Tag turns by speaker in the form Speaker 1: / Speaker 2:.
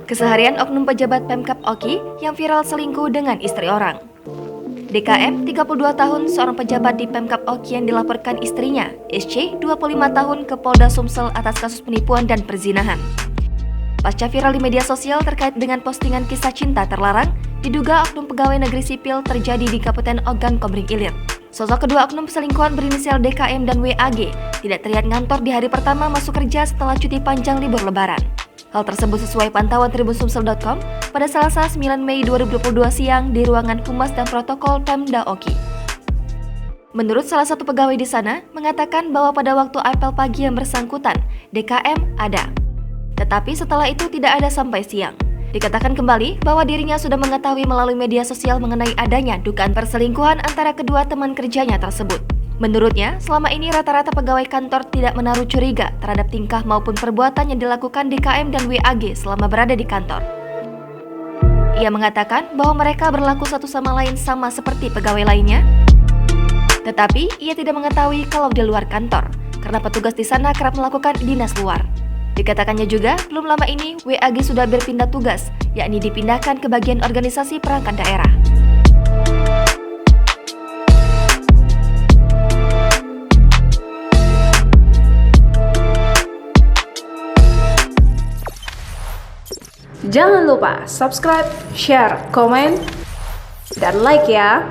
Speaker 1: Keseharian oknum pejabat Pemkab Oki yang viral selingkuh dengan istri orang. DKM, 32 tahun, seorang pejabat di Pemkab Oki yang dilaporkan istrinya, SC, 25 tahun, ke Polda Sumsel atas kasus penipuan dan perzinahan. Pasca viral di media sosial terkait dengan postingan kisah cinta terlarang, diduga oknum pegawai negeri sipil terjadi di Kabupaten Ogan Komering Ilir. Sosok kedua oknum selingkuhan berinisial DKM dan WAG tidak terlihat ngantor di hari pertama masuk kerja setelah cuti panjang libur lebaran. Hal tersebut sesuai pantauan tribunsumsel.com pada Selasa 9 Mei 2022 siang di ruangan Humas dan Protokol Pemda Oki. Menurut salah satu pegawai di sana, mengatakan bahwa pada waktu apel pagi yang bersangkutan, DKM ada. Tetapi setelah itu tidak ada sampai siang. Dikatakan kembali bahwa dirinya sudah mengetahui melalui media sosial mengenai adanya dugaan perselingkuhan antara kedua teman kerjanya tersebut. Menurutnya, selama ini rata-rata pegawai kantor tidak menaruh curiga terhadap tingkah maupun perbuatan yang dilakukan DKM dan WAG selama berada di kantor. Ia mengatakan bahwa mereka berlaku satu sama lain sama seperti pegawai lainnya, tetapi ia tidak mengetahui kalau di luar kantor, karena petugas di sana kerap melakukan dinas luar. Dikatakannya juga, belum lama ini WAG sudah berpindah tugas, yakni dipindahkan ke bagian organisasi perangkat daerah.
Speaker 2: Jangan lupa subscribe, share, komen, dan like ya!